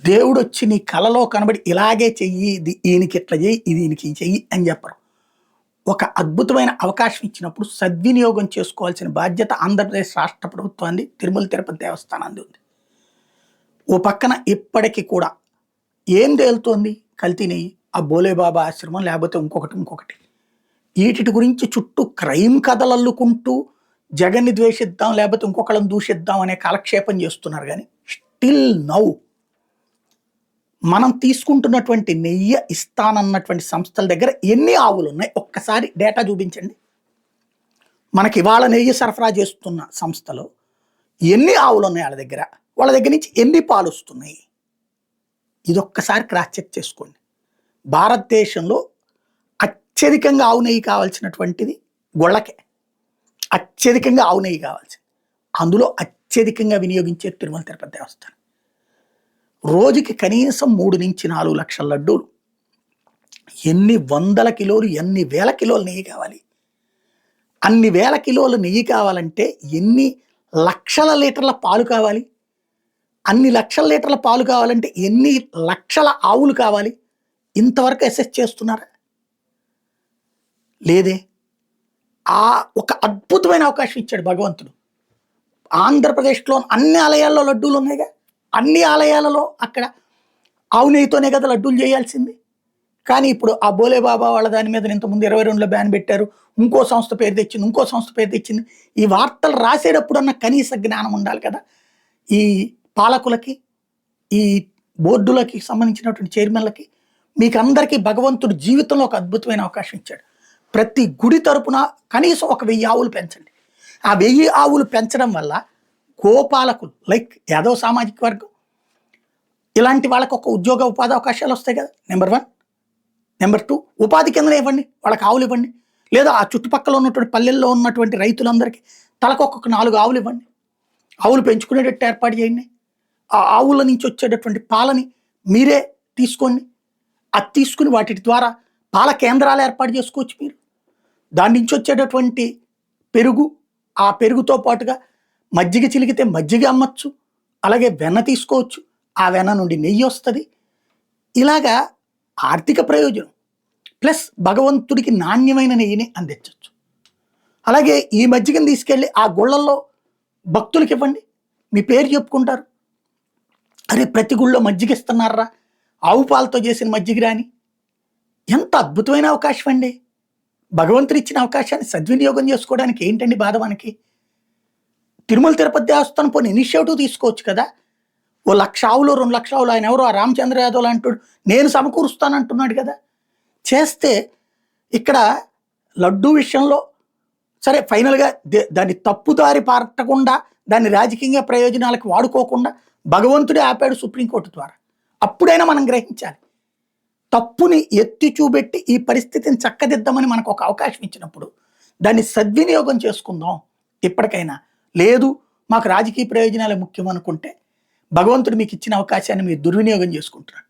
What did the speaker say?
దేవుడు వచ్చి నీ కలలో కనబడి ఇలాగే చెయ్యి, ఇది ఈయనకి ఇట్లా చెయ్యి, ఇది ఈయనకి చెయ్యి అని చెప్పరు. ఒక అద్భుతమైన అవకాశం ఇచ్చినప్పుడు సద్వినియోగం చేసుకోవాల్సిన బాధ్యత ఆంధ్రప్రదేశ్ రాష్ట్ర ప్రభుత్వాన్ని, తిరుమల తిరుపతి దేవస్థానాన్ని ఉంది. ఓ పక్కన ఇప్పటికీ కూడా ఏం తేలుతోంది? కల్తీ నెయ్యి, ఆ బోలేబాబా ఆశ్రమం, లేకపోతే ఇంకొకటి. వీటి గురించి చుట్టూ క్రైమ్ కథలు అల్లుకుంటూ జగన్ని ద్వేషిద్దాం, లేకపోతే ఇంకొకళ్ళని దూషిద్దాం అనే కాలక్షేపం చేస్తున్నారు. కానీ స్టిల్ నౌ మనం తీసుకుంటున్నటువంటి నెయ్యి ఇస్తానన్నటువంటి సంస్థల దగ్గర ఎన్ని ఆవులు ఉన్నాయి ఒక్కసారి డేటా చూపించండి. మనకి ఇవాళ నెయ్యి సరఫరా చేస్తున్న సంస్థలో ఎన్ని ఆవులు ఉన్నాయి వాళ్ళ దగ్గర నుంచి ఎన్ని పాలు వస్తున్నాయి, ఇదొక్కసారి క్రాస్ చెక్ చేసుకోండి. భారతదేశంలో అత్యధికంగా ఆవు నెయ్యి కావాల్సినటువంటిది గొళ్ళకే. అత్యధికంగా ఆవు నెయ్యి కావాల్సింది, అందులో అత్యధికంగా వినియోగించే తిరుమల తిరుపతి దేవస్థానం. రోజుకి కనీసం 3 నుంచి 4 లక్షల లడ్డూలు, ఎన్ని వందల కిలోలు, ఎన్ని వేల కిలోలు నెయ్యి కావాలి? అన్ని వేల కిలోలు నెయ్యి కావాలంటే ఎన్ని లక్షల లీటర్ల పాలు కావాలి? అన్ని లక్షల లీటర్ల పాలు కావాలంటే ఎన్ని లక్షల ఆవులు కావాలి? ఇంతవరకు అసెస్ చేస్తున్నారా? లేదే. ఒక అద్భుతమైన అవకాశం ఇచ్చాడు భగవంతుడు. ఆంధ్రప్రదేశ్లో అన్ని ఆలయాల్లో లడ్డూలు ఉన్నాయిగా, అన్ని ఆలయాలలో అక్కడ ఆవు నెయ్యితోనే కదా లడ్డూలు చేయాల్సింది. కానీ ఇప్పుడు ఆ బోలేబాబా వాళ్ళ దాని మీద ఇంతకుముందు 22లో బ్యాన్ పెట్టారు, ఇంకో సంస్థ పేరు తెచ్చింది. ఈ వార్తలు రాసేటప్పుడన్నా కనీస జ్ఞానం ఉండాలి కదా ఈ పాలకులకి, ఈ బోర్డులకి సంబంధించినటువంటి చైర్మన్లకి. మీకు అందరికీ భగవంతుడు జీవితంలో ఒక అద్భుతమైన అవకాశం ఇచ్చాడు. ప్రతి గుడి తరపున కనీసం ఒక 1000 ఆవులు పెంచండి. ఆ 1000 ఆవులు పెంచడం వల్ల గోపాలకులు లైక్ యాదవ్ సామాజిక వర్గం ఇలాంటి వాళ్ళకి ఒక ఉద్యోగ ఉపాధి అవకాశాలు వస్తాయి కదా, నెంబర్ 1. నెంబర్ 2, ఉపాధి కింద ఇవ్వండి, వాళ్ళకి ఆవులు ఇవ్వండి. లేదా ఆ చుట్టుపక్కల ఉన్నటువంటి పల్లెల్లో ఉన్నటువంటి రైతులందరికీ తలకొక్క 4 ఆవులు ఇవ్వండి. ఆవులు పెంచుకునేటట్టు ఏర్పాటు చేయండి. ఆ ఆవుల నుంచి వచ్చేటటువంటి పాలని మీరే తీసుకోండి. అది తీసుకుని వాటి ద్వారా పాల కేంద్రాలు ఏర్పాటు చేసుకోవచ్చు మీరు. దాని నుంచి వచ్చేటటువంటి పెరుగు, ఆ పెరుగుతో పాటుగా మజ్జిగ చిలికితే మజ్జిగ అమ్మచ్చు, అలాగే వెన్న తీసుకోవచ్చు, ఆ వెన్న నుండి నెయ్యి వస్తుంది. ఇలాగా ఆర్థిక ప్రయోజనం ప్లస్ భగవంతుడికి నాణ్యమైన నెయ్యిని అందించవచ్చు. అలాగే ఈ మజ్జిగను తీసుకెళ్ళి ఆ గుళ్ళల్లో భక్తులకి ఇవ్వండి, మీ పేరు చెప్పుకుంటారు. అరే ప్రతి గుళ్ళో మజ్జిగ ఇస్తున్నారా, ఆవు పాలతో చేసిన మజ్జిగ రాని. ఎంత అద్భుతమైన అవకాశం అండి. భగవంతుడు ఇచ్చిన అవకాశాన్ని సద్వినియోగం చేసుకోవడానికి ఏంటండి బాధ మనకి? తిరుమల తిరుపతి దేవస్థానం పోనీ ఇనిషియేటివ్ తీసుకోవచ్చు కదా. ఓ 1,00,000 ఆవులు, 2,00,000 ఆవులు, ఆయన ఎవరో ఆ రామచంద్ర యాదవ్ అంటాడు, నేను సమకూరుస్తానంటున్నాడు కదా. చేస్తే ఇక్కడ లడ్డూ విషయంలో సరే ఫైనల్గా దాన్ని తప్పుదారి పట్టకుండా, దాన్ని రాజకీయ ప్రయోజనాలకు వాడుకోకుండా భగవంతుడే ఆపాడు సుప్రీంకోర్టు ద్వారా. అప్పుడైనా మనం గ్రహించాలి. తప్పుని ఎత్తి చూపెట్టి ఈ పరిస్థితిని చక్కదిద్దామని మనకు ఒక అవకాశం ఇచ్చినప్పుడు దాన్ని సద్వినియోగం చేసుకుందాం. ఇప్పటికైనా లేదు మాకు రాజకీయ ప్రయోజనాలే ముఖ్యం అనుకుంటే భగవంతుడు మీకు ఇచ్చిన అవకాశాన్ని మీరు దుర్వినియోగం చేసుకుంటున్నారు.